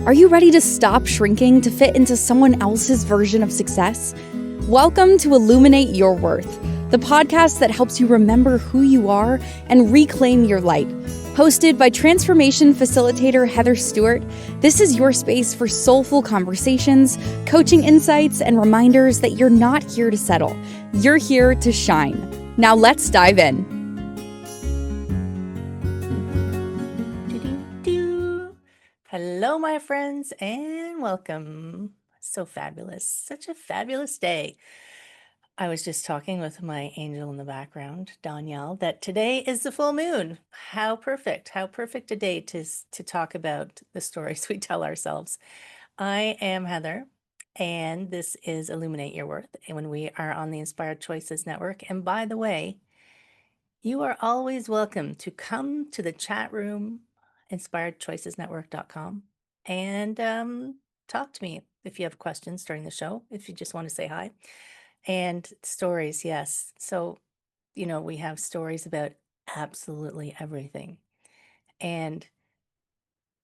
Are you ready to stop shrinking to fit into someone else's version of success? Welcome to Illuminate Your Worth, the podcast that helps you remember who you are and reclaim your light. Hosted by transformation facilitator Heather Stewart, this is your space for soulful conversations, coaching insights, and reminders that you're not here to settle. You're here to shine. Now let's dive in. Hello, my friends, and welcome. So fabulous. Such a fabulous day. I was just talking with my angel in the background, Danielle, that today is the full moon. How perfect. How perfect a day to talk about the stories we tell ourselves. I am Heather, and this is Illuminate Your Worth, and when we are on the Inspired Choices Network. And by the way, you are always welcome to come to the chat room, inspiredchoicesnetwork.com, and talk to me if you have questions during the show, if you just want to say hi. And stories, yes. So, we have stories about absolutely everything. And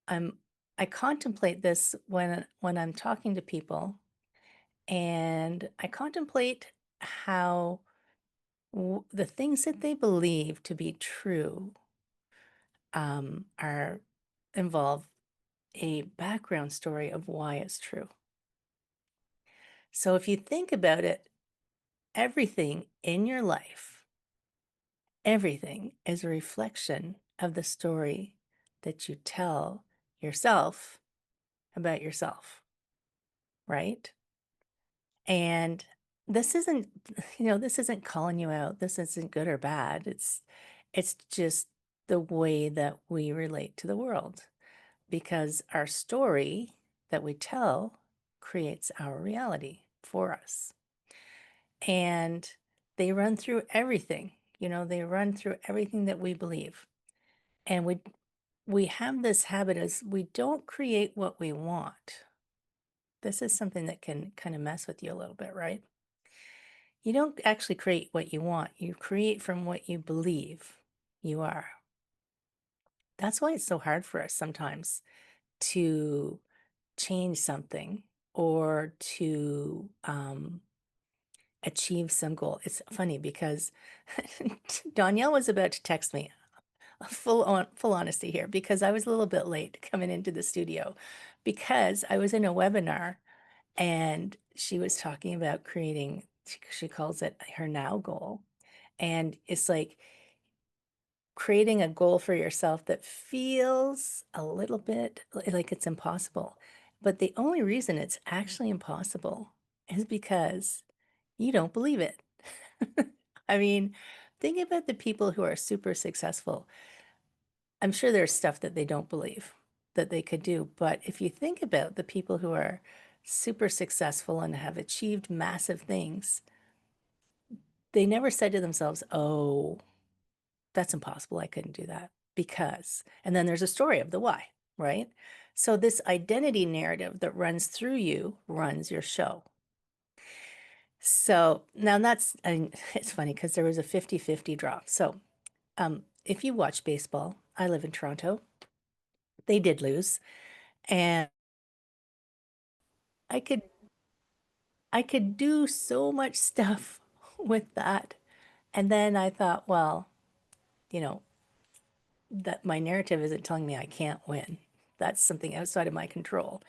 I contemplate this when I'm talking to people, and I contemplate how the things that they believe to be true are involve a background story of why it's true. So if you think about it, everything in your life, everything is a reflection of the story that you tell yourself about yourself, right? And this isn't, this isn't calling you out. This isn't good or bad. It's just the way that we relate to the world, because our story that we tell creates our reality for us. And they run through everything, they run through everything that we believe. And we have this habit as we don't create what we want. This is something that can kind of mess with you a little bit, right? You don't actually create what you want. You create from what you believe you are. That's why it's so hard for us sometimes to change something or to achieve some goal. It's funny because Danielle was about to text me, full honesty here, because I was a little bit late coming into the studio because I was in a webinar and she was talking about creating, she calls it her now goal. And it's like creating a goal for yourself that feels a little bit like it's impossible. But the only reason it's actually impossible is because you don't believe it. I mean, think about the people who are super successful. I'm sure there's stuff that they don't believe that they could do. But if you think about the people who are super successful and have achieved massive things, they never said to themselves, oh, that's impossible. I couldn't do that because, and then there's a story of the why, right? So this identity narrative that runs through you runs your show. So now it's funny because there was a 50-50 draw. So if you watch baseball, I live in Toronto. They did lose, and I could I could do so much stuff with that. And then I thought, well, you know, that my narrative isn't telling me I can't win. That's something outside of my control.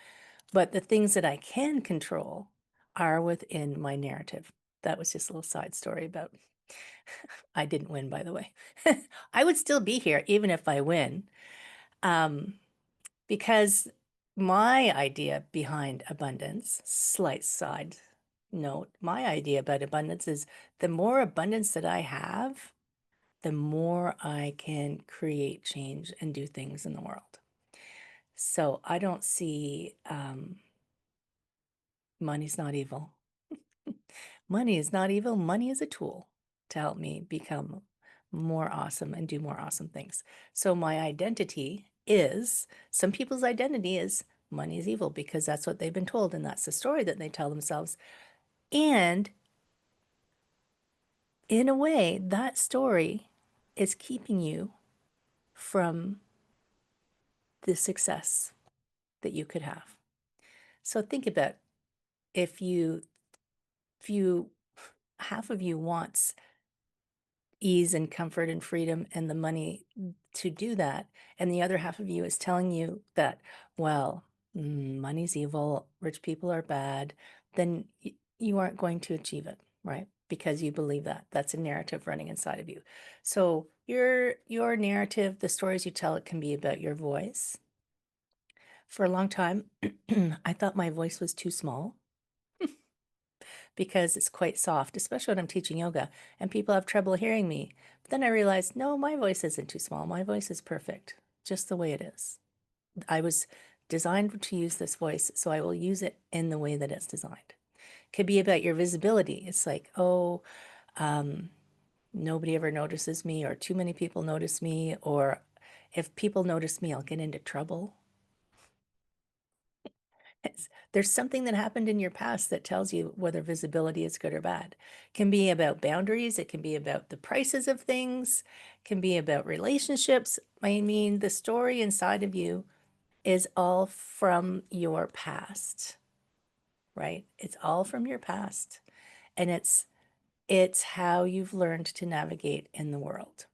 But the things that I can control are within my narrative. That was just a little side story about I didn't win, by the way. I would still be here even if I win. Um, because my idea behind abundance, slight side note, my idea about abundance is the more abundance that I have, the more I can create change and do things in the world. So I don't see money's not evil. Money is not evil. Money is a tool to help me become more awesome and do more awesome things. So my identity is, some people's identity is money is evil because that's what they've been told and that's the story that they tell themselves. And in a way, that story is keeping you from the success that you could have. So think about if you half of you wants ease and comfort and freedom and the money to do that, and the other half of you is telling you that, well, money's evil, rich people are bad, then you aren't going to achieve it, right? Because you believe that. That's a narrative running inside of you. So your narrative, the stories you tell, it can be about your voice. For a long time, I thought my voice was too small because it's quite soft, especially when I'm teaching yoga and people have trouble hearing me. But then I realized, no, my voice isn't too small. My voice is perfect, just the way it is. I was designed to use this voice, so I will use it in the way that it's designed. It could be about your visibility. It's like, oh, nobody ever notices me, or too many people notice me, or if people notice me, I'll get into trouble. There's something that happened in your past that tells you whether visibility is good or bad. It can be about boundaries. It can be about the prices of things. It can be about relationships. I mean, the story inside of you is all from your past, right? It's all from your past. And it's how you've learned to navigate in the world.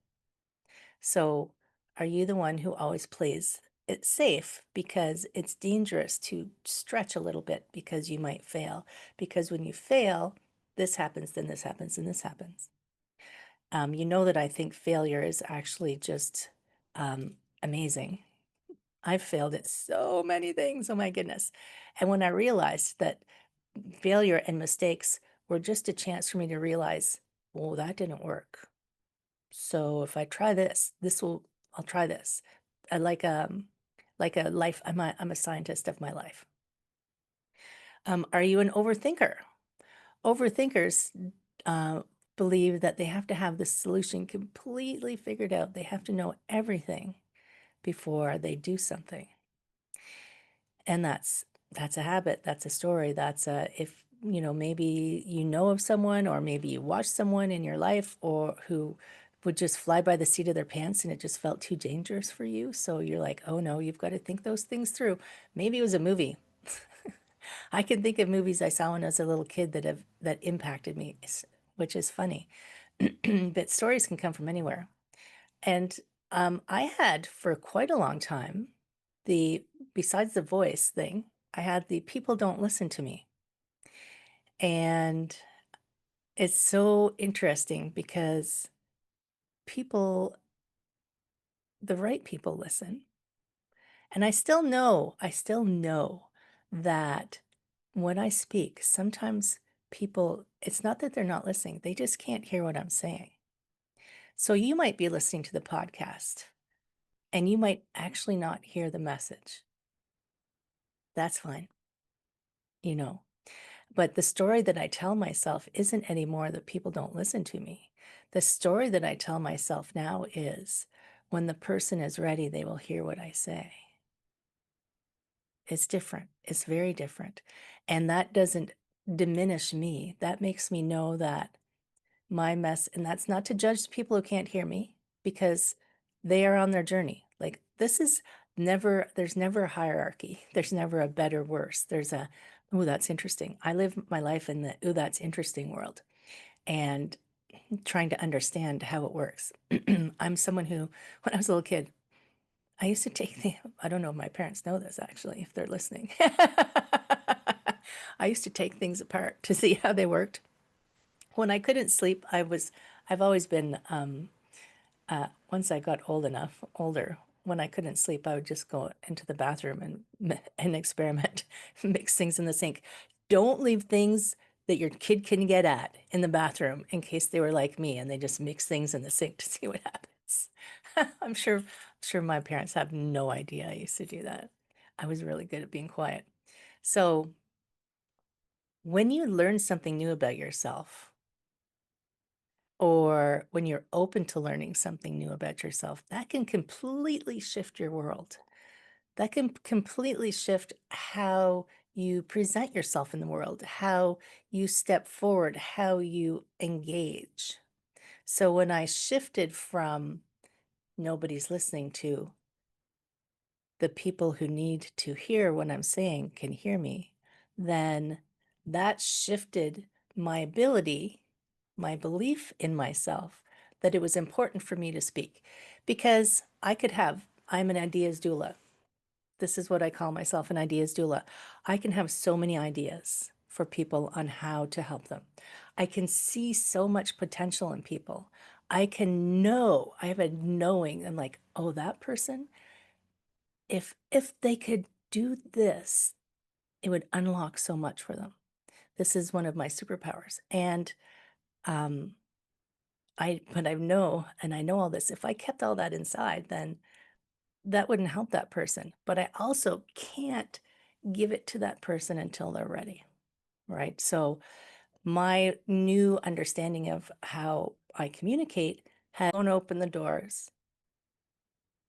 So, are you the one who always plays it safe because it's dangerous to stretch a little bit because you might fail? Because when you fail, this happens, then this happens, and this happens. You know that I think failure is actually just amazing. I've failed at so many things. Oh my goodness. And when I realized that failure and mistakes were just a chance for me to realize, well, that didn't work. So if I try this, I'll try this. I like a life. I'm a scientist of my life. Are you an overthinker? Overthinkers uh, believe that they have to have the solution completely figured out. They have to know everything before they do something. And that's a habit, that's a story, that's a if maybe you know of someone, or maybe you watch someone in your life or who would just fly by the seat of their pants and it just felt too dangerous for you. So you're like, oh no, you've got to think those things through. Maybe it was a movie. I can think of movies I saw when I was a little kid that impacted me, which is funny. But stories can come from anywhere. And I had for quite a long time, the besides the voice thing, I had the people don't listen to me. And it's so interesting because people, the right people listen. And I still know that when I speak, sometimes people, it's not that they're not listening, they just can't hear what I'm saying. So you might be listening to the podcast and you might actually not hear the message. That's fine, you know. But the story that I tell myself isn't anymore that people don't listen to me. The story that I tell myself now is when the person is ready, they will hear what I say. It's different. It's very different. And that doesn't diminish me. That makes me know that and that's not to judge people who can't hear me, because they are on their journey. Like there's never a hierarchy. There's never a better, worse. There's a, oh, that's interesting. I live my life in the, oh, that's interesting world, and trying to understand how it works. I'm someone who, when I was a little kid, I used to I don't know if my parents know this actually, if they're listening. I used to take things apart to see how they worked. When I couldn't sleep, I've always been, once I got older, when I couldn't sleep, I would just go into the bathroom and experiment, mix things in the sink. Don't leave things that your kid can get at in the bathroom in case they were like me and they just mix things in the sink to see what happens. I'm sure my parents have no idea I used to do that. I was really good at being quiet. So when you learn something new about yourself, or when you're open to learning something new about yourself, that can completely shift your world. That can completely shift how you present yourself in the world, how you step forward, how you engage. So when I shifted from nobody's listening to the people who need to hear what I'm saying can hear me, then that shifted my ability, my belief in myself that it was important for me to speak. Because I'm an ideas doula. This is what I call myself, an ideas doula. I can have so many ideas for people on how to help them. I can see so much potential in people. I have a knowing. I'm like, oh, that person, if they could do this, it would unlock so much for them. This is one of my superpowers. And um, but I know, and I know all this, if I kept all that inside, then that wouldn't help that person. But I also can't give it to that person until they're ready, right? So my new understanding of how I communicate has blown open the doors.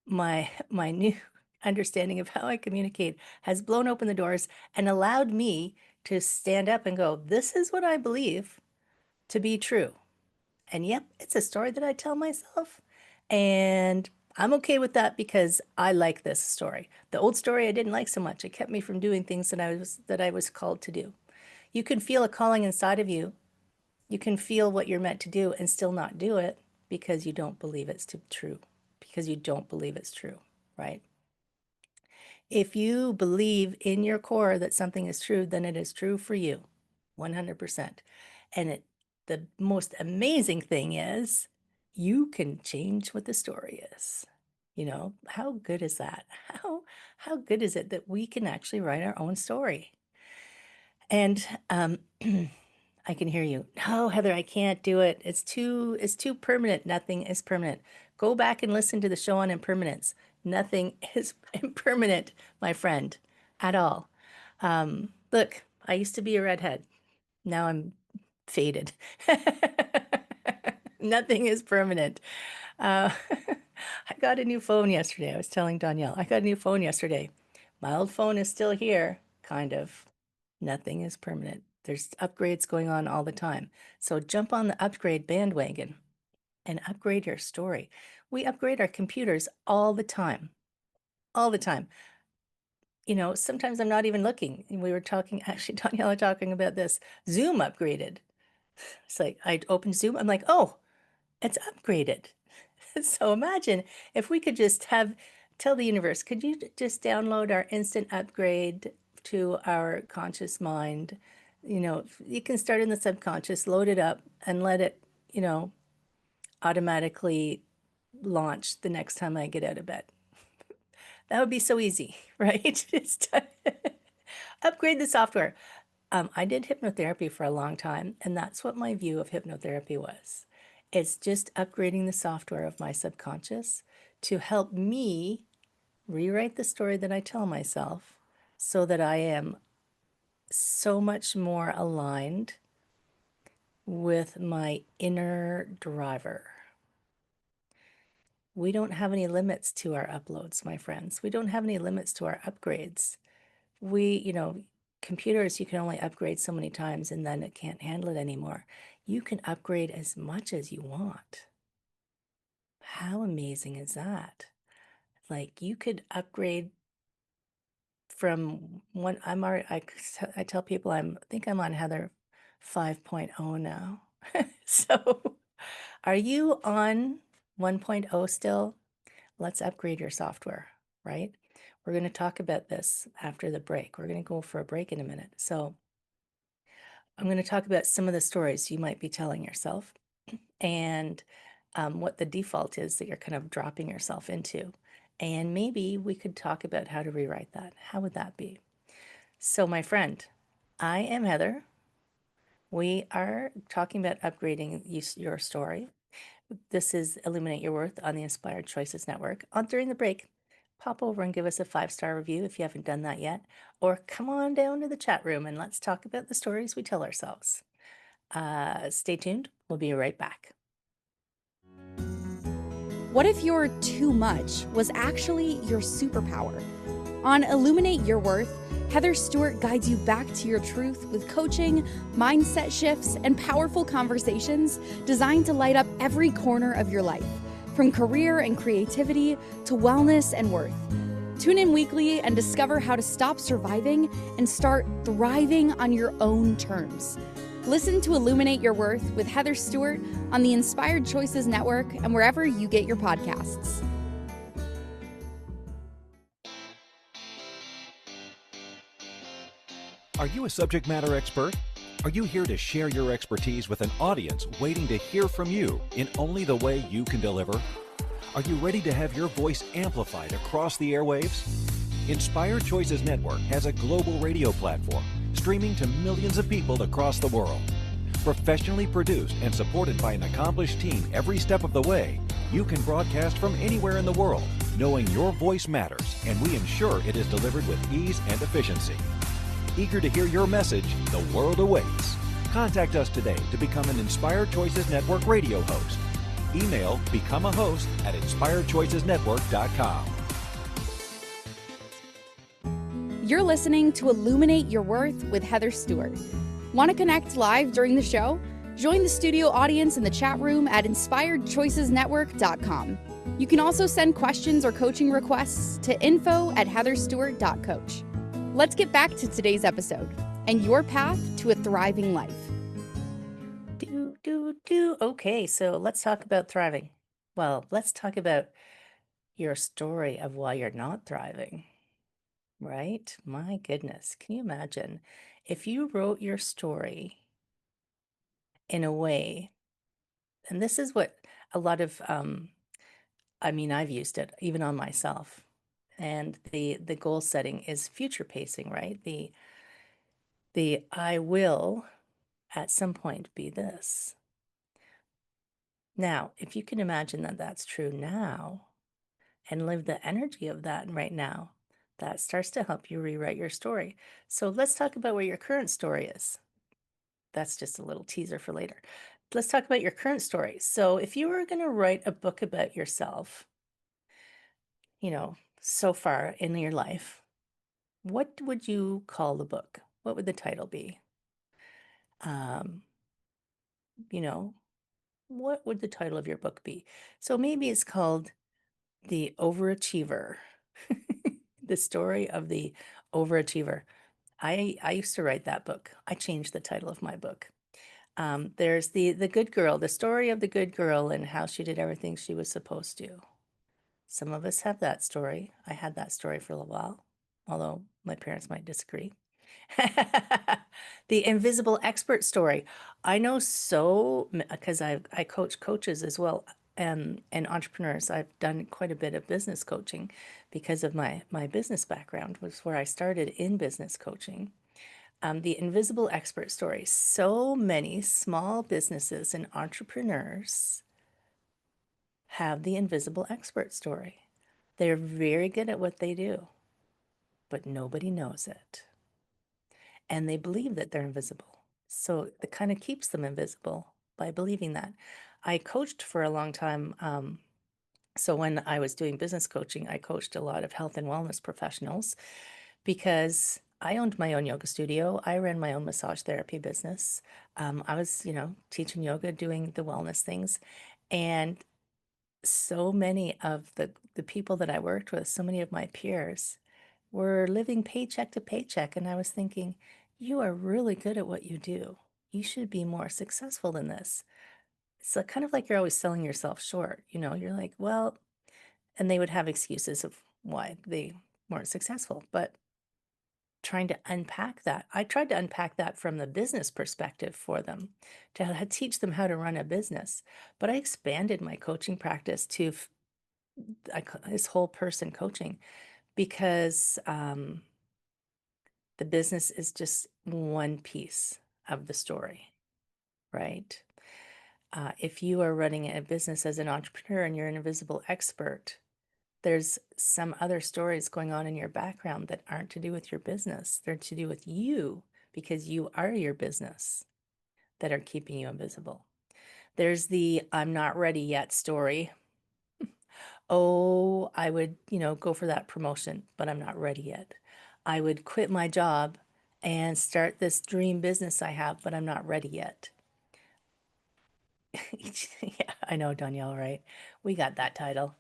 My new understanding of how I communicate has blown open the doors and allowed me to stand up and go, this is what I believe to be true. And yep, it's a story that I tell myself. And I'm okay with that because I like this story. The old story I didn't like so much. It kept me from doing things that I was called to do. You can feel a calling inside of you. You can feel what you're meant to do and still not do it because you don't believe it's true. Because you don't believe it's true, right? If you believe in your core that something is true, then it is true for you, 100%. And the most amazing thing is you can change what the story is. You know, how good is that? How good is it that we can actually write our own story? And I can hear you. No, Heather, I can't do it. It's too permanent. Nothing is permanent. Go back and listen to the show on impermanence. Nothing is impermanent, my friend, at all. Look, I used to be a redhead. Now I'm faded. Nothing is permanent. Uh, I got a new phone yesterday. I was telling Danielle, I got a new phone yesterday. My old phone is still here, kind of. Nothing is permanent. There's upgrades going on all the time. So jump on the upgrade bandwagon and upgrade your story. We upgrade our computers all the time. All the time. You know, sometimes I'm not even looking. We were talking, actually, Danielle talking about this. Zoom upgraded. It's like I opened Zoom. I'm like, oh, it's upgraded. So imagine if we could just tell the universe, could you just download our instant upgrade to our conscious mind? You know, you can start in the subconscious, load it up, and let it, you know, automatically launch the next time I get out of bed. That would be so easy, right? Just upgrade the software. I did hypnotherapy for a long time, and that's what my view of hypnotherapy was. It's just upgrading the software of my subconscious to help me rewrite the story that I tell myself so that I am so much more aligned with my inner driver. We don't have any limits to our uploads, my friends. We don't have any limits to our upgrades. Computers, you can only upgrade so many times and then it can't handle it anymore. You can upgrade as much as you want. How amazing is that? Like you could upgrade from one, I tell people I think I'm on Heather 5.0 now. So are you on 1.0 still? Let's upgrade your software, right? We're going to talk about this after the break. We're going to go for a break in a minute. So I'm going to talk about some of the stories you might be telling yourself and what the default is that you're kind of dropping yourself into. And maybe we could talk about how to rewrite that. How would that be? So, my friend, I am Heather. We are talking about upgrading your story. This is Illuminate Your Worth on the Inspired Choices Network. During the break, pop over and give us a 5-star review if you haven't done that yet, or come on down to the chat room and let's talk about the stories we tell ourselves. Stay tuned. We'll be right back. What if your too much was actually your superpower? On Illuminate Your Worth, Heather Stewart guides you back to your truth with coaching, mindset shifts, and powerful conversations designed to light up every corner of your life, from career and creativity to wellness and worth. Tune in weekly and discover how to stop surviving and start thriving on your own terms. Listen to Illuminate Your Worth with Heather Stewart on the Inspired Choices Network and wherever you get your podcasts. Are you a subject matter expert? Are you here to share your expertise with an audience waiting to hear from you in only the way you can deliver? Are you ready to have your voice amplified across the airwaves? Inspired Choices Network has a global radio platform streaming to millions of people across the world. Professionally produced and supported by an accomplished team every step of the way, you can broadcast from anywhere in the world, knowing your voice matters, and we ensure it is delivered with ease and efficiency. Eager to hear your message, the world awaits. Contact us today to become an Inspired Choices Network radio host. Email becomeahost@inspiredchoicesnetwork.com. You're listening to Illuminate Your Worth with Heather Stewart. Want to connect live during the show? Join the studio audience in the chat room at inspiredchoicesnetwork.com. You can also send questions or coaching requests to info@heatherstewart.coach. Let's get back to today's episode and your path to a thriving life. Okay, so let's talk about thriving. Well, let's talk about your story of why you're not thriving, right? My goodness, can you imagine if you wrote your story in a way, and this is what a lot of, I've used it even on myself. And the goal setting is future pacing, right? The I will at some point be this. Now, if you can imagine that that's true now and live the energy of that right now, that starts to help you rewrite your story. So let's talk about what your current story is. That's just a little teaser for later. Let's talk about your current story. So if you were going to write a book about yourself, so far in your life, what would you call the book? What would the title be? Um, you know, what would the title of your book be? So maybe it's called The Overachiever. The story of the overachiever. I used to write that book. I changed the title of my book. There's the good girl, the story of the good girl and how she did everything she was supposed to. Some of us have that story. I had that story for a little while, although my parents might disagree. The invisible expert story. I know because I coach coaches as well, and entrepreneurs. I've done quite a bit of business coaching because of my business background, was where I started in business coaching. The invisible expert story. So many small businesses and entrepreneurs have the invisible expert story. They're very good at what they do, but nobody knows it. And they believe that they're invisible. So it kind of keeps them invisible by believing that. I coached for a long time. So when I was doing business coaching, I coached a lot of health and wellness professionals because I owned my own yoga studio. I ran my own massage therapy business. I was, teaching yoga, doing the wellness things. And so many of the people that I worked with, so many of my peers, were living paycheck to paycheck. And I was thinking, you are really good at what you do. You should be more successful than this. It's kind of like you're always selling yourself short. You're like, well, and they would have excuses of why they weren't successful. But trying to unpack that, I tried to unpack that from the business perspective for them to teach them how to run a business. But I expanded my coaching practice to this whole person coaching because the business is just one piece of the story, right? If you are running a business as an entrepreneur and you're an invisible expert, there's some other stories going on in your background that aren't to do with your business. They're to do with you because you are your business that are keeping you invisible. There's the I'm not ready yet story. Oh, I would, go for that promotion, but I'm not ready yet. I would quit my job and start this dream business I have, but I'm not ready yet. Yeah, I know, Danielle, right? We got that title.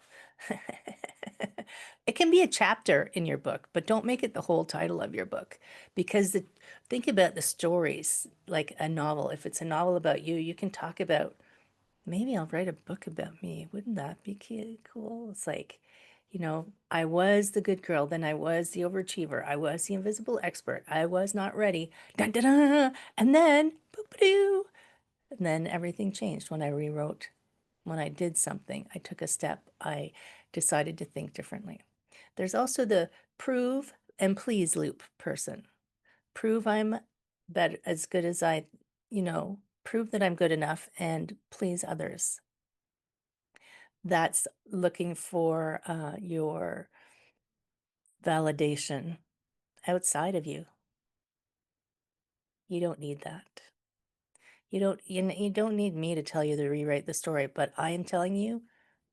It can be a chapter in your book, but don't make it the whole title of your book, because think about the stories like a novel. If it's a novel about you, you can talk about, maybe I'll write a book about me. Wouldn't that be cool? It's like, I was the good girl, then I was the overachiever, I was the invisible expert, I was not ready, dun, dun, dun, and then boop-a-doo, and then everything changed when I rewrote. When I did something, I took a step, I decided to think differently. There's also the prove and please loop person. Prove I'm better, as good as prove that I'm good enough and please others. That's looking for your validation outside of you. You don't need that. You don't need me to tell you to rewrite the story, but I am telling you,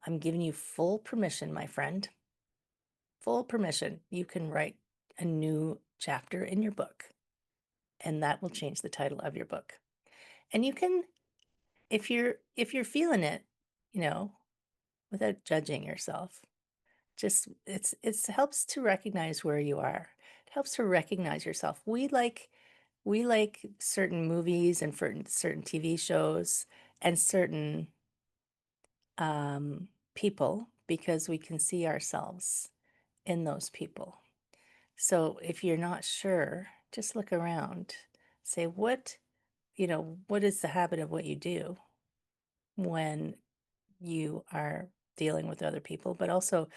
I'm giving you full permission, my friend. Full permission. You can write a new chapter in your book, and that will change the title of your book. And you can, if you're feeling it, without judging yourself, just it helps to recognize where you are. It helps to recognize yourself. We like certain movies and certain TV shows and certain people because we can see ourselves in those people. So if you're not sure, just look around. Say, what is the habit of what you do when you are dealing with other people? But also,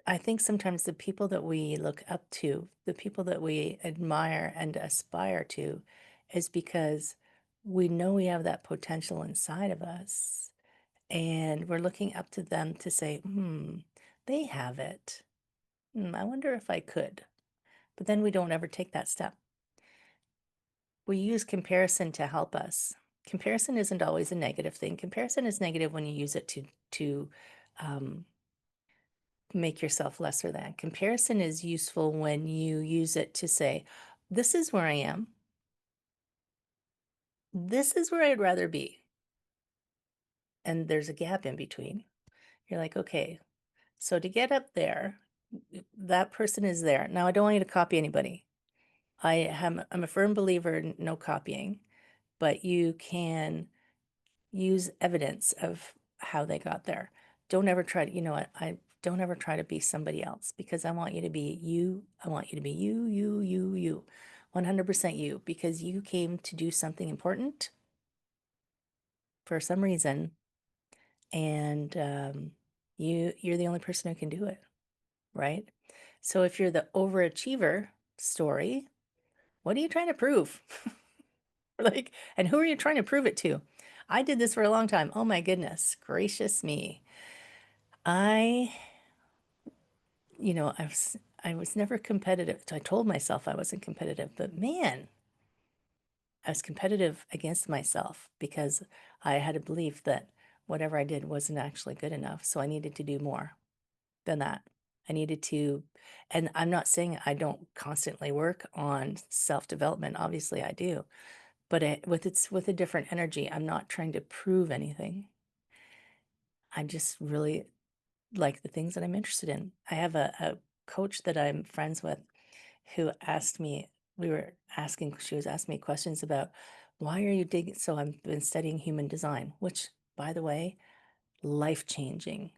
I think sometimes the people that we look up to, the people that we admire and aspire to, is because we know we have that potential inside of us. And we're looking up to them to say, they have it. I wonder if I could. But then we don't ever take that step. We use comparison to help us. Comparison isn't always a negative thing. Comparison is negative when you use it to make yourself lesser than. Comparison is useful when you use it to say, this is where I am. This is where I'd rather be. And there's a gap in between. You're like, okay, so to get up there, that person is there. Now, I don't want you to copy anybody. I'm a firm believer in no copying, but you can use evidence of how they got there. Don't ever try to, I don't ever try to be somebody else, because I want you to be you. I want you to be you, 100% you, because you came to do something important for some reason, and you're the only person who can do it, right? So if you're the overachiever story, what are you trying to prove? And who are you trying to prove it to? I did this for a long time. Oh my goodness gracious me. I was never competitive. I told myself I wasn't competitive, but man, I was competitive against myself because I had a belief that whatever I did wasn't actually good enough. So I needed to do more than that. I needed to, and I'm not saying I don't constantly work on self-development. Obviously I do, but with a different energy. I'm not trying to prove anything. I just really like the things that I'm interested in. I have a coach that I'm friends with who asked me, she was asking me questions about, why are you digging? So I've been studying human design, which, by the way, life-changing.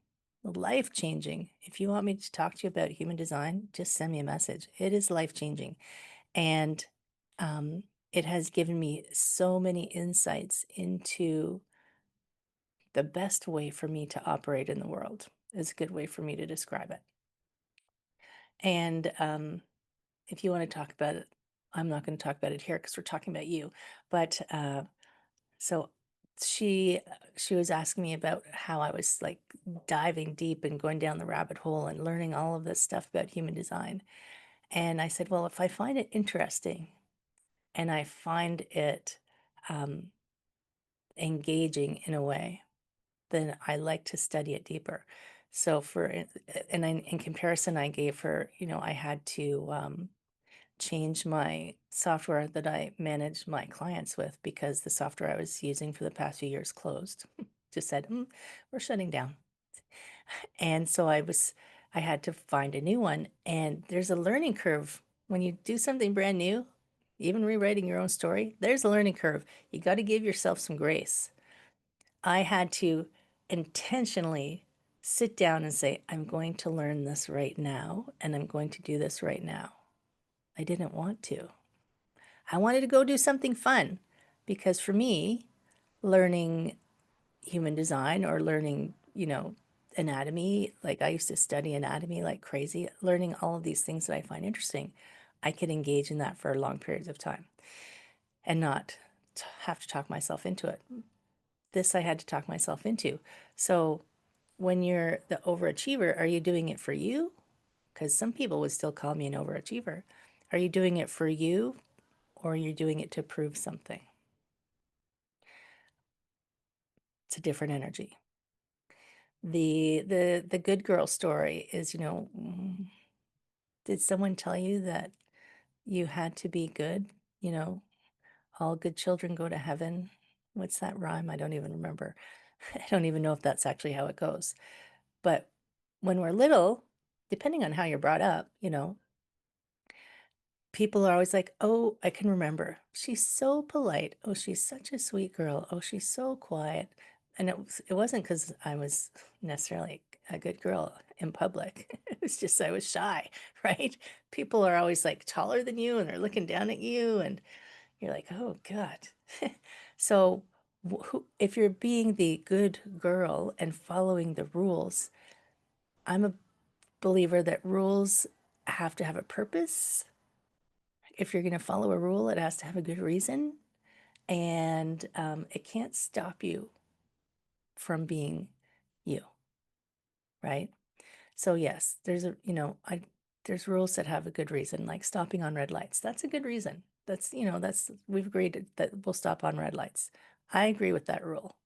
Life-changing. If you want me to talk to you about human design, just send me a message. It is life-changing. And it has given me so many insights into the best way for me to operate in the world, is a good way for me to describe it. And if you want to talk about it, I'm not going to talk about it here because we're talking about you. But so she was asking me about how I was like diving deep and going down the rabbit hole and learning all of this stuff about human design. And I said, well, if I find it interesting and I find it engaging in a way, then I like to study it deeper. So in comparison, I gave her, I had to change my software that I manage my clients with, because the software I was using for the past few years closed. Just said, we're shutting down. And so I had to find a new one. And there's a learning curve when you do something brand new, even rewriting your own story. There's a learning curve. You got to give yourself some grace. I had to intentionally sit down and say, I'm going to learn this right now, and I'm going to do this right now. I didn't want to. I wanted to go do something fun because for me, learning human design or learning, anatomy, like I used to study anatomy like crazy, learning all of these things that I find interesting, I could engage in that for long periods of time and not have to talk myself into it. This I had to talk myself into. So when you're the overachiever, are you doing it for you? Because some people would still call me an overachiever. Are you doing it for you, or are you doing it to prove something? It's a different energy. The good girl story is, did someone tell you that you had to be good? You know, all good children go to heaven. What's that rhyme? I don't even remember. I don't even know if that's actually how it goes. But when we're little, depending on how you're brought up, people are always like, oh, I can remember. She's so polite. Oh, she's such a sweet girl. Oh, she's so quiet. And it wasn't because I was necessarily a good girl in public. It was just I was shy, right? People are always like taller than you and they're looking down at you and you're like, oh God. So if you're being the good girl and following the rules, I'm a believer that rules have to have a purpose. If you're going to follow a rule, it has to have a good reason, and it can't stop you from being you, right? So yes, there's rules that have a good reason, like stopping on red lights. That's a good reason. That's we've agreed that we'll stop on red lights. I agree with that rule.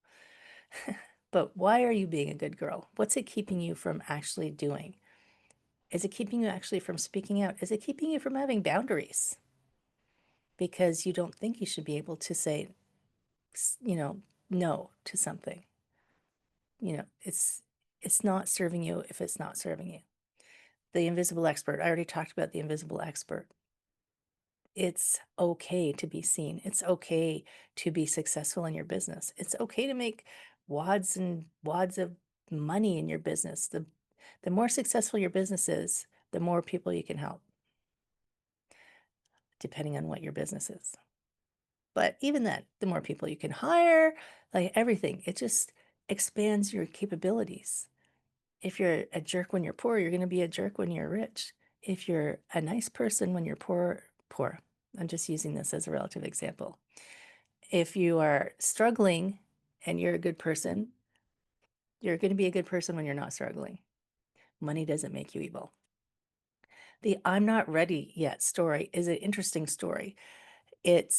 But why are you being a good girl? What's it keeping you from actually doing? Is it keeping you actually from speaking out? Is it keeping you from having boundaries? Because you don't think you should be able to say, no to something. It's not serving you if it's not serving you. The invisible expert, I already talked about the invisible expert. It's okay to be seen. It's okay to be successful in your business. It's okay to make wads and wads of money in your business. The more successful your business is, the more people you can help, depending on what your business is. But even then, the more people you can hire, like everything, it just expands your capabilities. If you're a jerk when you're poor, you're going to be a jerk when you're rich. If you're a nice person when you're poor, I'm just using this as a relative example. If you are struggling and you're a good person, you're going to be a good person when you're not struggling. Money doesn't make you evil. The I'm not ready yet story is an interesting story. It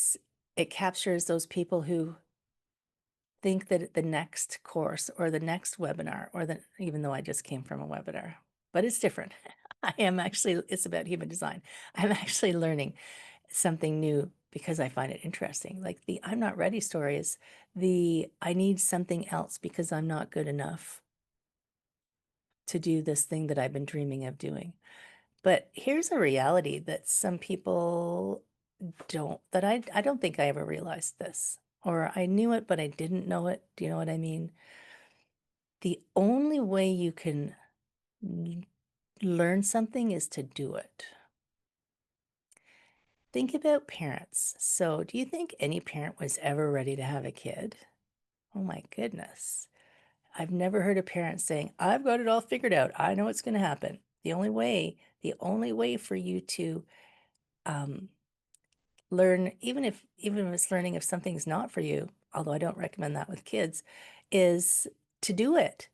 captures those people who think that the next course or the next webinar even though I just came from a webinar, but it's different. It's about human design. I'm actually learning something new because I find it interesting. Like the I'm not ready story is I need something else because I'm not good enough to do this thing that I've been dreaming of doing. But here's a reality that some people I don't think I ever realized this, or I knew it, but I didn't know it. Do you know what I mean? The only way you can learn something is to do it. Think about parents. So, do you think any parent was ever ready to have a kid? Oh my goodness. I've never heard a parent saying, I've got it all figured out. I know what's going to happen. The only way for you to learn, even if it's learning if something's not for you, although I don't recommend that with kids, is to do it.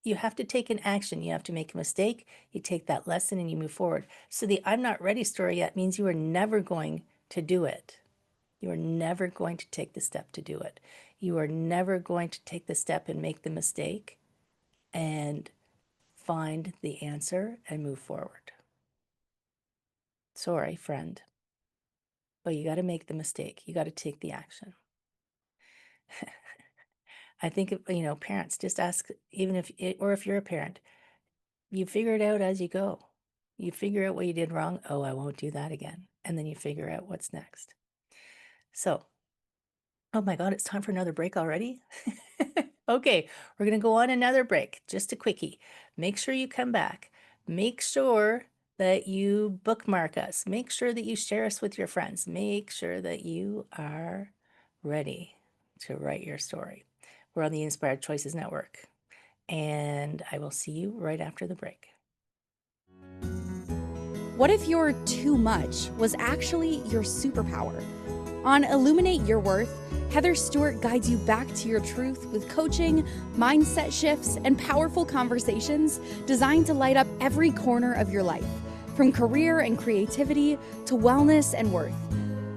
You have to take an action. You have to make a mistake. You take that lesson and you move forward. So the I'm not ready story yet means you are never going to do it. You are never going to take the step to do it. You are never going to take the step and make the mistake and find the answer and move forward. Sorry, friend, but you got to make the mistake. You got to take the action. I think, parents just ask, even or if you're a parent, you figure it out as you go. You figure out what you did wrong. Oh, I won't do that again. And then you figure out what's next. So, oh my God, it's time for another break already. Okay, we're going to go on another break. Just a quickie. Make sure you come back. Make sure that you bookmark us. Make sure that you share us with your friends. Make sure that you are ready to write your story. We're on the Inspired Choices Network, and I will see you right after the break. What if your too much was actually your superpower? On Illuminate Your Worth, Heather Stewart guides you back to your truth with coaching, mindset shifts, and powerful conversations designed to light up every corner of your life, from career and creativity to wellness and worth.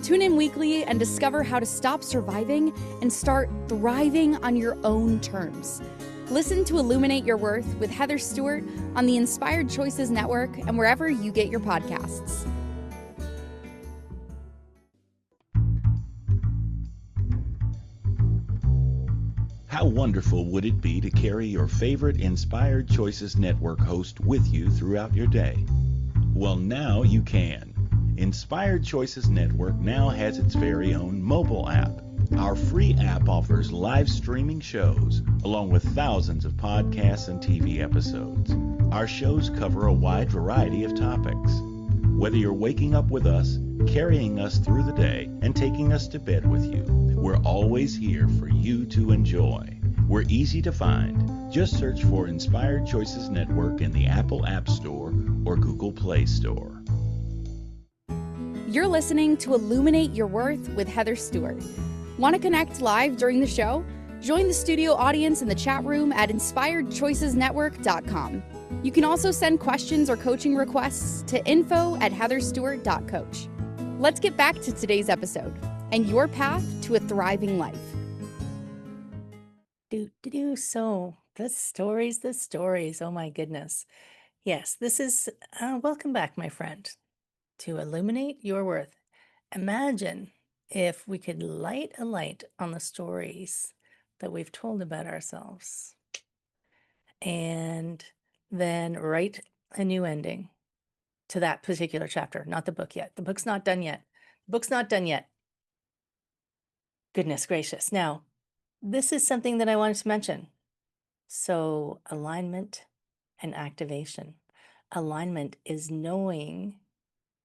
Tune in weekly and discover how to stop surviving and start thriving on your own terms. Listen to Illuminate Your Worth with Heather Stewart on the Inspired Choices Network and wherever you get your podcasts. How wonderful would it be to carry your favorite Inspired Choices Network host with you throughout your day? Well, now you can. Inspired Choices Network now has its very own mobile app. Our free app offers live streaming shows, along with thousands of podcasts and TV episodes. Our shows cover a wide variety of topics. Whether you're waking up with us, carrying us through the day, and taking us to bed with you, we're always here for you to enjoy. We're easy to find. Just search for Inspired Choices Network in the Apple App Store or Google Play Store. You're listening to Illuminate Your Worth with Heather Stewart. Want to connect live during the show? Join the studio audience in the chat room at inspiredchoicesnetwork.com. You can also send questions or coaching requests to info@heatherstewart.coach. Let's get back to today's episode and your path to a thriving life. So the stories. Oh my goodness. Yes, this is, welcome back, my friend, to Illuminate Your Worth. Imagine if we could light a light on the stories that we've told about ourselves and then write a new ending to that particular chapter, not the book yet. The book's not done yet. Goodness gracious. Now, this is something that I wanted to mention. So, alignment and activation. Alignment is knowing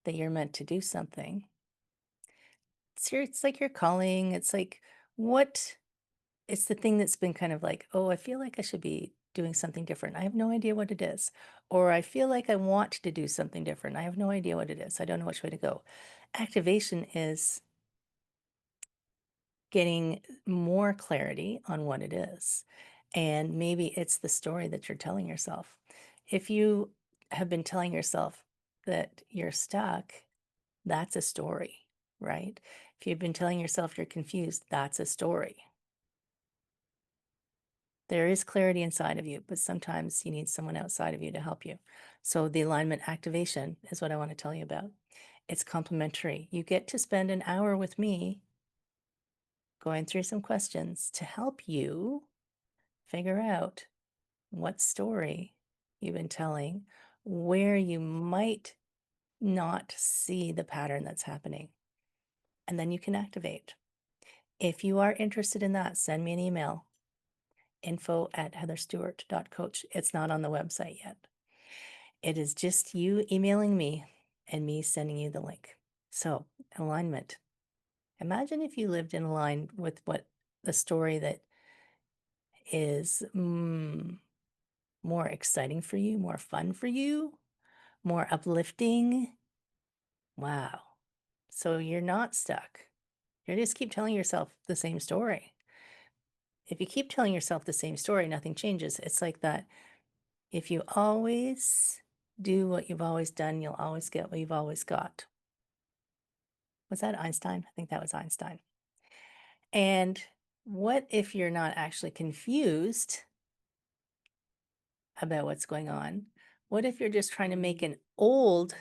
that you're meant to do something. It's like your calling. It's like it's the thing that's been kind of like, oh, I feel like I should be doing something different. I have no idea what it is. Or I feel like I want to do something different. I have no idea what it is. I don't know which way to go. Activation is getting more clarity on what it is. And maybe it's the story that you're telling yourself. If you have been telling yourself that you're stuck, that's a story, right? If you've been telling yourself you're confused, that's a story. There is clarity inside of you, but sometimes you need someone outside of you to help you. So the alignment activation is what I want to tell you about. It's complimentary. You get to spend an hour with me going through some questions to help you figure out what story you've been telling, where you might not see the pattern that's happening, and then you can activate. If you are interested in that, send me an email, info@heatherstewart.coach. It's not on the website yet. It is just you emailing me and me sending you the link. So, alignment. Imagine if you lived in line with what the story that is more exciting for you, more fun for you, more uplifting. Wow. So you're not stuck. You just keep telling yourself the same story. If you keep telling yourself the same story, nothing changes. It's like that. If you always do what you've always done, you'll always get what you've always got. Was that Einstein? I think that was Einstein. And what if you're not actually confused about what's going on? What if you're just trying to make an old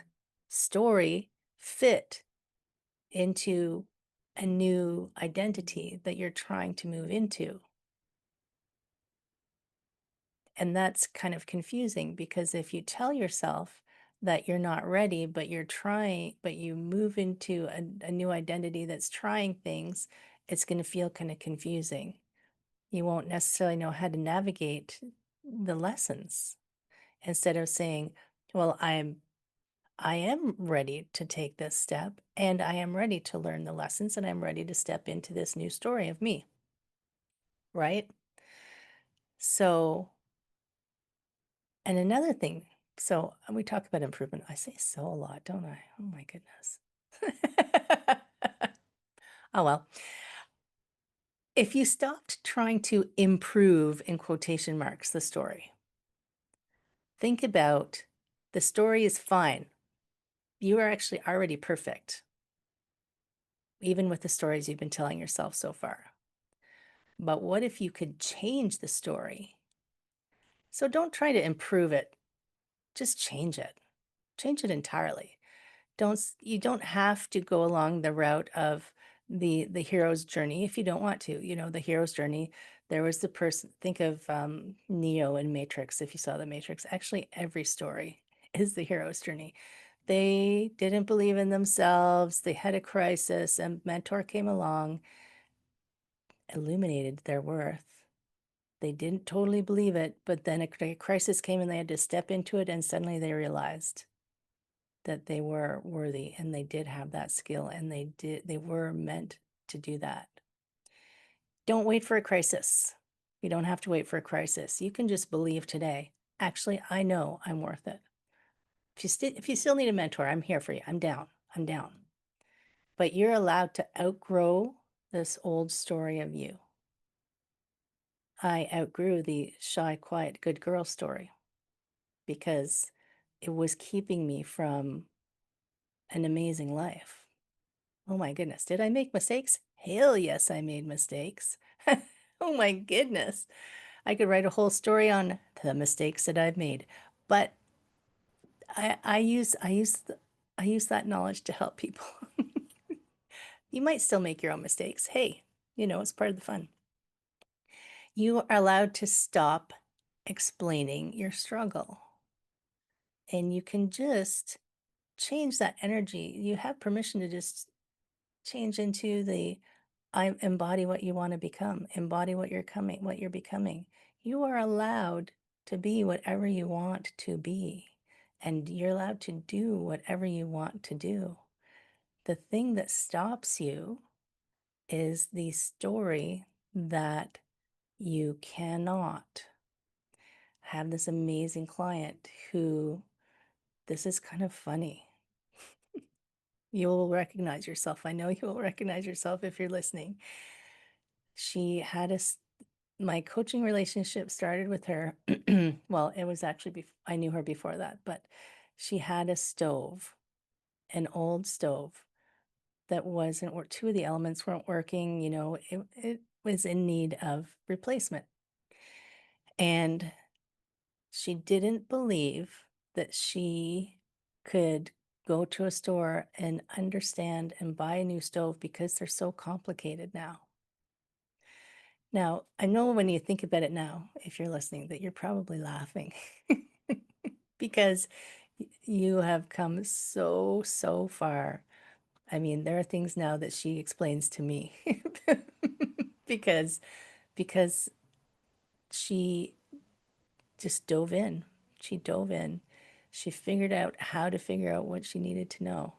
story fit into a new identity that you're trying to move into? And that's kind of confusing, because if you tell yourself that you're not ready, but you're trying, but you move into a new identity that's trying things, it's going to feel kind of confusing. You won't necessarily know how to navigate the lessons, instead of saying, well, I am ready to take this step, and I am ready to learn the lessons, and I'm ready to step into this new story of me. Right? So, and another thing, so we talk about improvement. I say so a lot, don't I? Oh my goodness. Oh well. If you stopped trying to improve, in quotation marks, the story, think about, the story is fine. You are actually already perfect, even with the stories you've been telling yourself so far. But what if you could change the story? So don't try to improve it, just change it. Change it entirely. You don't have to go along the route of the hero's journey if you don't want to. The hero's journey, there was the person, think of Neo in Matrix. If you saw the Matrix, actually every story is the hero's journey. They didn't believe in themselves, they had a crisis, and mentor came along, illuminated their worth. They didn't totally believe it, but then a crisis came and they had to step into it, and suddenly they realized that they were worthy, and they did have that skill, and they were meant to do that. Don't wait for a crisis. You don't have to wait for a crisis. You can just believe today, actually, I know I'm worth it. If you still need a mentor, I'm here for you. I'm down. But you're allowed to outgrow this old story of you. I outgrew the shy, quiet, good girl story, because it was keeping me from an amazing life. Oh my goodness. Did I make mistakes? Hell yes, I made mistakes. Oh my goodness. I could write a whole story on the mistakes that I've made. But I use that knowledge to help people. You might still make your own mistakes. Hey, it's part of the fun. You are allowed to stop explaining your struggle. And you can just change that energy. You have permission to just change into the I embody what you want to become, embody what you're becoming. You are allowed to be whatever you want to be, and you're allowed to do whatever you want to do. The thing that stops you is the story that you cannot. Have this amazing client who, this is kind of funny. You will recognize yourself. I know you will recognize yourself if you're listening. She had my coaching relationship started with her. Well, it was actually, I knew her before that, but she had a stove, an old stove that wasn't, or two of the elements weren't working. It was in need of replacement. And she didn't believe that she could go to a store and understand and buy a new stove, because they're so complicated now. Now, I know when you think about it now, if you're listening, that you're probably laughing because you have come so, so far. I mean, there are things now that she explains to me because she just dove in. She dove in. She figured out how to figure out what she needed to know.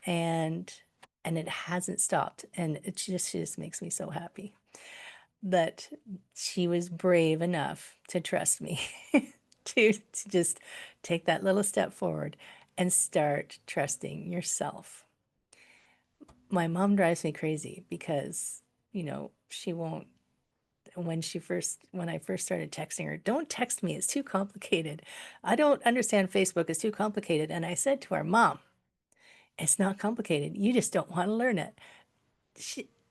And it hasn't stopped. And it just makes me so happy that she was brave enough to trust me to just take that little step forward and start trusting yourself. My mom drives me crazy because, she won't, when I first started texting her, don't text me, it's too complicated. I don't understand Facebook, it's too complicated. And I said to her, Mom, it's not complicated. You just don't want to learn it.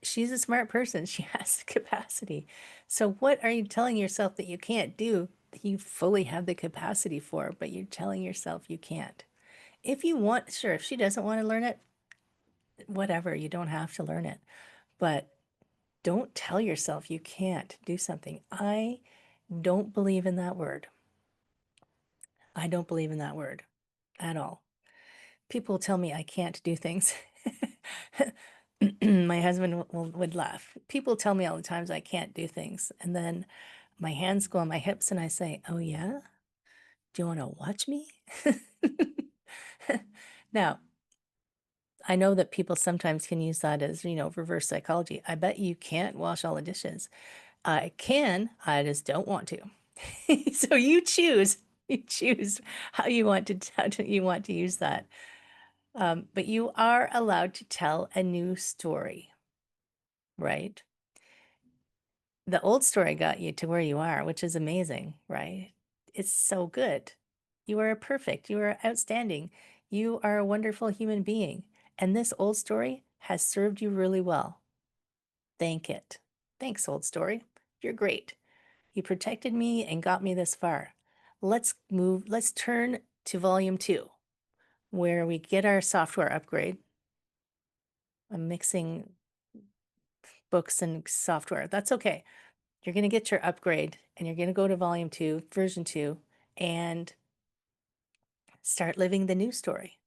She's a smart person. She has the capacity. So what are you telling yourself that you can't do that you fully have the capacity for, but you're telling yourself you can't? If you want, sure, if she doesn't want to learn it, whatever, you don't have to learn it. But don't tell yourself you can't do something. I Don't believe in that word. I don't believe in that word at all. People tell me I can't do things. My husband would laugh. People tell me all the times I can't do things. And then my hands go on my hips and I say, oh, yeah? Do you want to watch me? Now, I know that people sometimes can use that as, reverse psychology. I bet you can't wash all the dishes. I can, I just don't want to. So you choose how you want to use that. But you are allowed to tell a new story, right? The old story got you to where you are, which is amazing, right? It's so good. You are perfect. You are outstanding. You are a wonderful human being. And this old story has served you really well. Thank it. Thanks, old story. You're great. You protected me and got me this far. Let's turn to volume 2, where we get our software upgrade. I'm mixing books and software. That's okay. You're going to get your upgrade and you're going to go to volume 2, version 2, and start living the new story.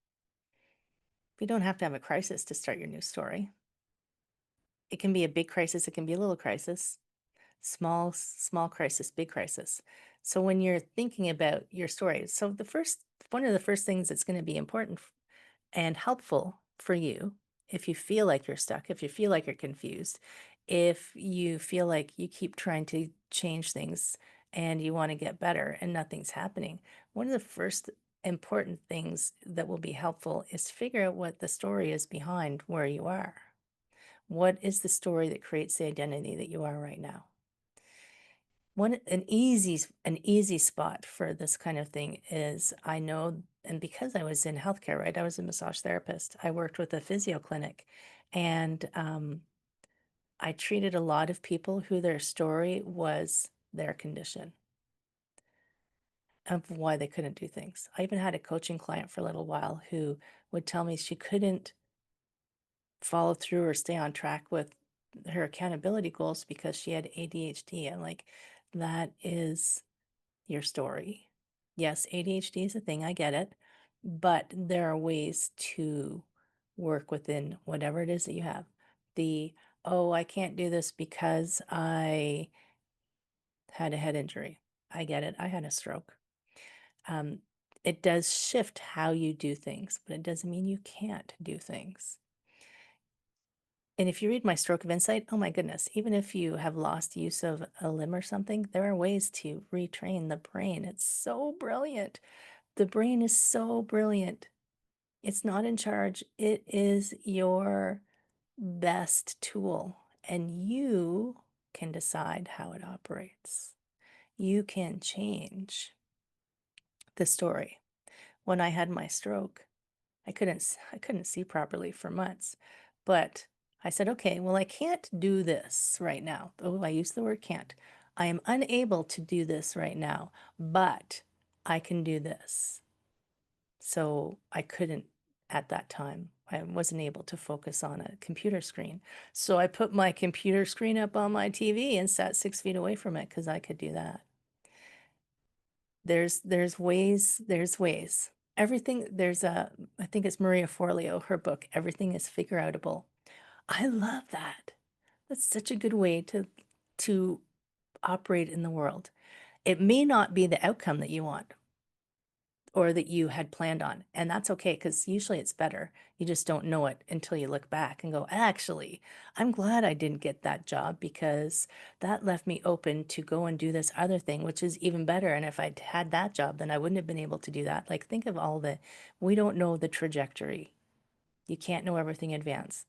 You don't have to have a crisis to start your new story. It can be a big crisis. It can be a little crisis. Small crisis, big crisis. So when you're thinking about your story, one of the first things that's going to be important and helpful for you, if you feel like you're stuck, if you feel like you're confused, if you feel like you keep trying to change things and you want to get better and nothing's happening, one of the first important things that will be helpful is to figure out what the story is behind where you are. What is the story that creates the identity that you are right now? An easy spot for this kind of thing is, I know, and because I was in healthcare, right? I was a massage therapist. I worked with a physio clinic, and I treated a lot of people who their story was their condition of why they couldn't do things. I even had a coaching client for a little while who would tell me she couldn't follow through or stay on track with her accountability goals because she had ADHD. And like, that is your story. Yes, ADHD is a thing, I get it, but there are ways to work within whatever it is that you have. Oh, I can't do this because I had a head injury. I get it. I had a stroke. It does shift how you do things, but it doesn't mean you can't do things. And if you read my Stroke of Insight, oh my goodness, even if you have lost use of a limb or something, there are ways to retrain the brain. It's so brilliant. The brain is so brilliant. It's not in charge. It is your best tool, and you can decide how it operates. You can change the story. When I had my stroke, I couldn't see properly for months, but I said, okay, well, I can't do this right now. Oh, I use the word can't. I am unable to do this right now, but I can do this. So I couldn't at that time. I wasn't able to focus on a computer screen. So I put my computer screen up on my TV and sat 6 feet away from it because I could do that. There's ways. Everything, I think it's Maria Forleo, her book, Everything is Figure Outable. I love that. That's such a good way to operate in the world. It may not be the outcome that you want or that you had planned on, and that's okay, because usually it's better. You just don't know it until you look back and go, actually, I'm glad I didn't get that job because that left me open to go and do this other thing, which is even better. And if I'd had that job, then I wouldn't have been able to do that. Like, think of we don't know the trajectory. You can't know everything in advance.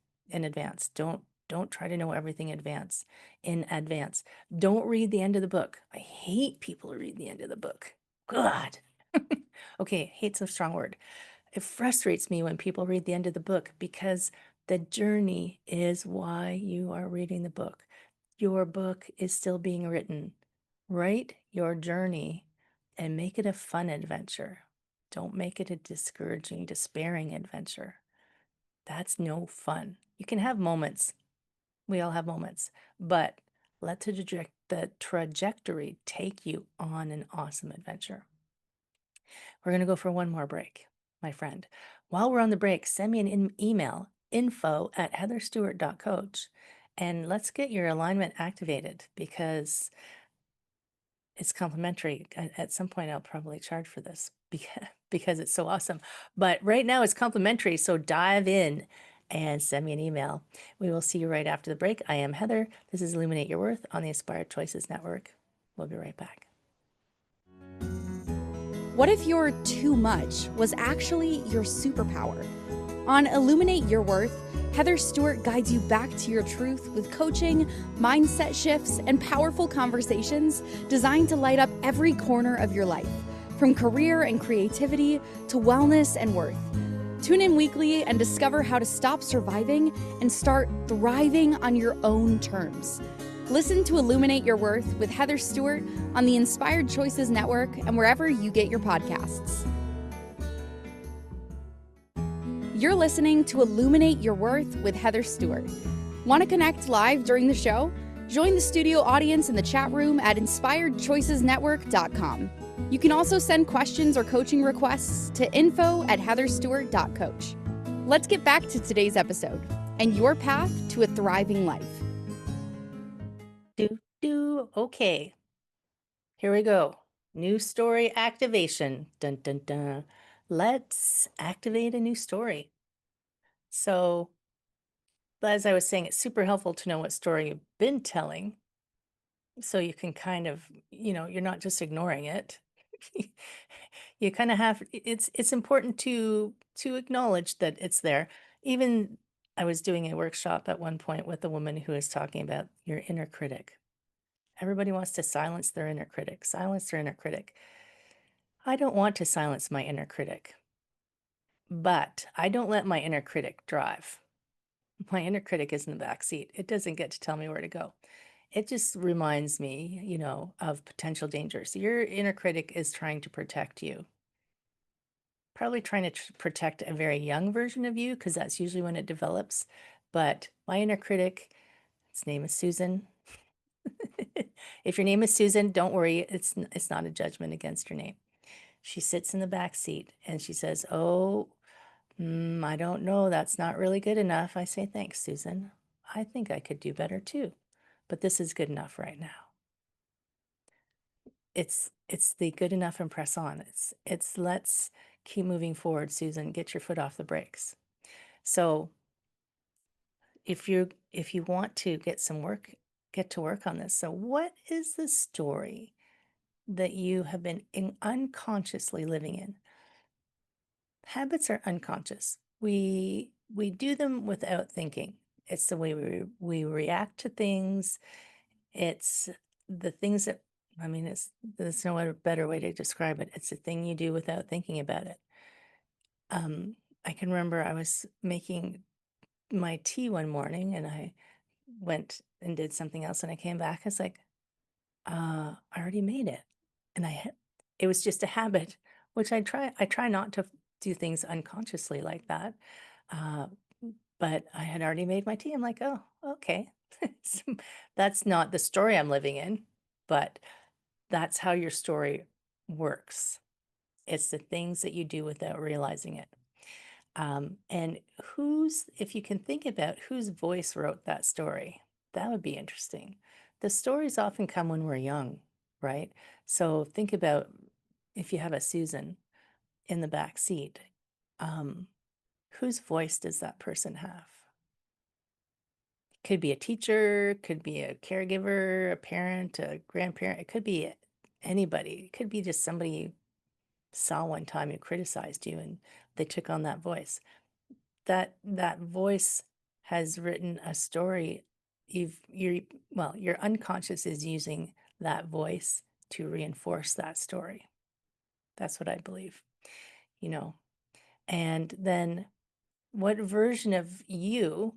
Don't try to know everything in advance. Don't read the end of the book. I hate people who read the end of the book. God. Okay, hate's a strong word. It frustrates me when people read the end of the book because the journey is why you are reading the book. Your book is still being written. Write your journey and make it a fun adventure. Don't make it a discouraging, despairing adventure. That's no fun. You can have moments. We all have moments, but Let the trajectory take you on an awesome adventure. We're going to go for one more break, my friend. While we're on the break, send me an email, info@heatherstewart.coach, and let's get your alignment activated because it's complimentary. At some point, I'll probably charge for this because it's so awesome. But right now, it's complimentary. So dive in and send me an email. We will see you right after the break. I am Heather. This is Illuminate Your Worth on the Inspired Choices Network. We'll be right back. What if your too much was actually your superpower? On Illuminate Your Worth, Heather Stewart guides you back to your truth with coaching, mindset shifts, and powerful conversations designed to light up every corner of your life, from career and creativity to wellness and worth. Tune in weekly and discover how to stop surviving and start thriving on your own terms. Listen to Illuminate Your Worth with Heather Stewart on the Inspired Choices Network and wherever you get your podcasts. You're listening to Illuminate Your Worth with Heather Stewart. Want to connect live during the show? Join the studio audience in the chat room at inspiredchoicesnetwork.com. You can also send questions or coaching requests to info@heatherstewart.coach. Let's get back to today's episode and your path to a thriving life. Okay. Here we go. New story activation. Dun, dun, dun. Let's activate a new story. So, as I was saying, it's super helpful to know what story you've been telling. So you can kind of, you're not just ignoring it. You kind of have, it's important to acknowledge that it's there. Even I was doing a workshop at one point with a woman who was talking about your inner critic. Everybody wants to silence their inner critic, silence their inner critic. I don't want to silence my inner critic, but I don't let my inner critic drive. My inner critic is in the back seat. It doesn't get to tell me where to go. It just reminds me, of potential dangers. Your inner critic is trying to protect you. Probably trying to protect a very young version of you, because that's usually when it develops. But my inner critic, its name is Susan. If your name is Susan, don't worry. It's not a judgment against your name. She sits in the back seat and she says, "Oh, I don't know. That's not really good enough." I say, "Thanks, Susan. I think I could do better too, but this is good enough right now." It's the good enough and press on. It's let's keep moving forward, Susan. Get your foot off the brakes. So if you want to get to work on this. So what is the story that you have been unconsciously living in? Habits are unconscious. We do them without thinking. It's the way we react to things. It's the things that, there's no other better way to describe it. It's a thing you do without thinking about it. I can remember I was making my tea one morning and I went and did something else and I came back. I was like, I already made it. And it was just a habit, which I try not to do things unconsciously like that. But I had already made my tea. I'm like, oh, okay. So that's not the story I'm living in, but that's how your story works. It's the things that you do without realizing it. And if you can think about whose voice wrote that story, that would be interesting. The stories often come when we're young, right? So think about if you have a Susan in the back seat, whose voice does that person have? Could be a teacher, could be a caregiver, a parent, a grandparent. It could be anybody. It could be just somebody you saw one time who criticized you and they took on that voice. That voice has written a story. Your unconscious is using that voice to reinforce that story. That's what I believe, And then what version of you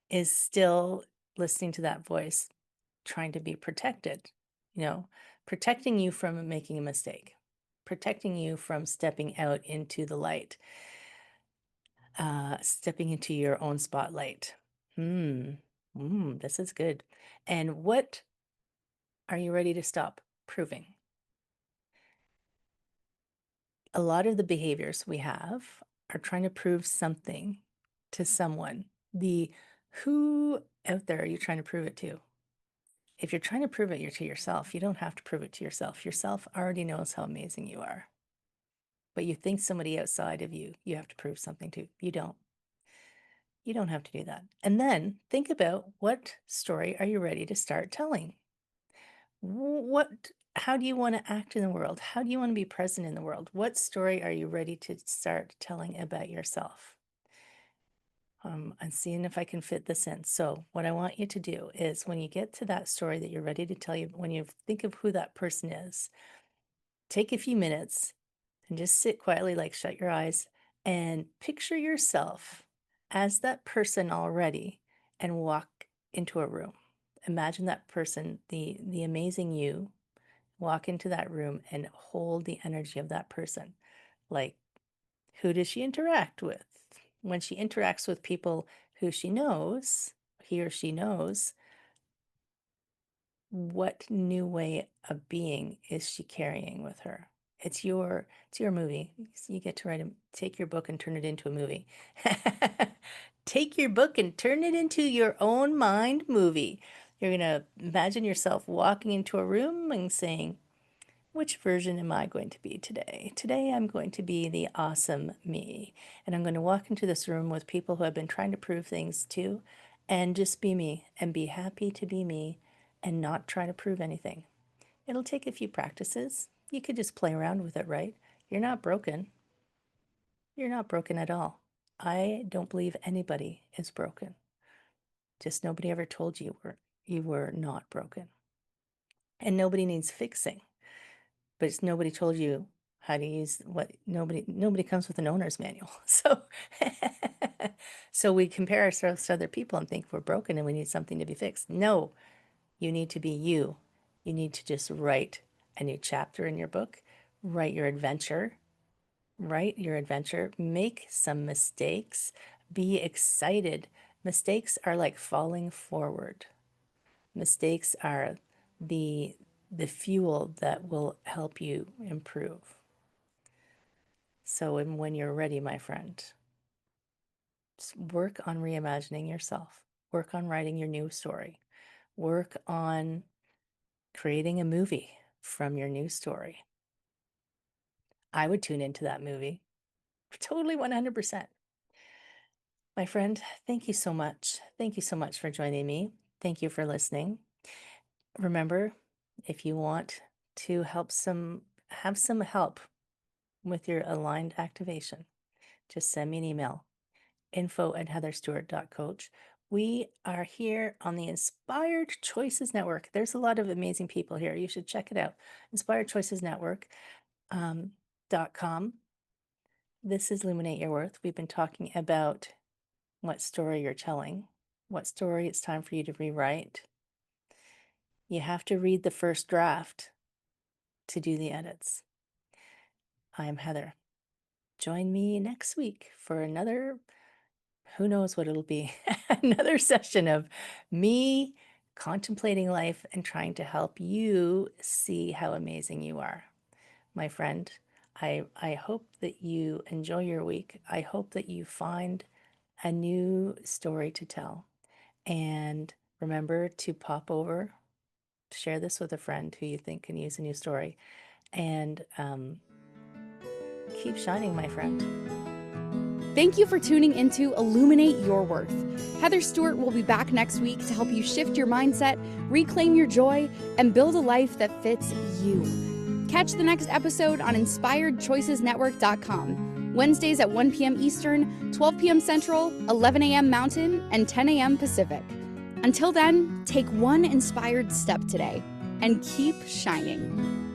is still listening to that voice, trying to be protected, protecting you from making a mistake, protecting you from stepping out into the light, stepping into your own spotlight. This is good. And what are you ready to stop proving? A lot of the behaviors we have are trying to prove something to someone. Who out there are you trying to prove it to? If you're trying to prove it to yourself, you don't have to prove it to yourself. Yourself already knows how amazing you are. But you think somebody outside of you have to prove something to. You don't. You don't have to do that. And then think about, what story are you ready to start telling? How do you want to act in the world? How do you want to be present in the world? What story are you ready to start telling about yourself? I'm seeing if I can fit this in. So what I want you to do is, when you get to that story that you're ready to tell you, when you think of who that person is, take a few minutes and just sit quietly, like shut your eyes, and picture yourself as that person already and walk into a room. Imagine that person, the amazing you, walk into that room and hold the energy of that person. Like, who does she interact with? When she interacts with people who she knows, he or she knows, what new way of being is she carrying with her? It's your movie. You get to take your book and turn it into a movie. Take your book and turn it into your own mind movie. You're going to imagine yourself walking into a room and saying, which version am I going to be today? Today I'm going to be the awesome me. And I'm going to walk into this room with people who I've been trying to prove things to, and just be me and be happy to be me and not try to prove anything. It'll take a few practices. You could just play around with it, right? You're not broken. You're not broken at all. I don't believe anybody is broken. Just nobody ever told you you were not broken. And nobody needs fixing. But nobody told you how to use nobody comes with an owner's manual. So we compare ourselves to other people and think we're broken and we need something to be fixed. No, you need to be you. You need to just write a new chapter in your book, write your adventure, make some mistakes, be excited. Mistakes are like falling forward. Mistakes are the fuel that will help you improve. So when you're ready, my friend, just work on reimagining yourself. Work on writing your new story. Work on creating a movie from your new story. I would tune into that movie. Totally 100%. My friend, thank you so much. Thank you so much for joining me. Thank you for listening. Remember, if you want to have some help with your aligned activation, just send me an email, info@heatherstewart.coach. We are here on the Inspired Choices Network. There's a lot of amazing people here. You should check it out. InspiredChoicesNetwork.com. This is Illuminate Your Worth. We've been talking about what story you're telling, what story it's time for you to rewrite. You have to read the first draft to do the edits. I'm Heather. Join me next week for another, who knows what it'll be, another session of me contemplating life and trying to help you see how amazing you are. My friend, I hope that you enjoy your week. I hope that you find a new story to tell. And remember to pop over, share this with a friend who you think can use a new story. And keep shining, my friend. Thank you for tuning into Illuminate Your Worth. Heather Stewart will be back next week to help you shift your mindset, reclaim your joy, and build a life that fits you. Catch the next episode on InspiredChoicesNetwork.com, Wednesdays at 1 p.m. Eastern, 12 p.m. Central, 11 a.m. Mountain, and 10 a.m. Pacific. Until then, take one inspired step today and keep shining.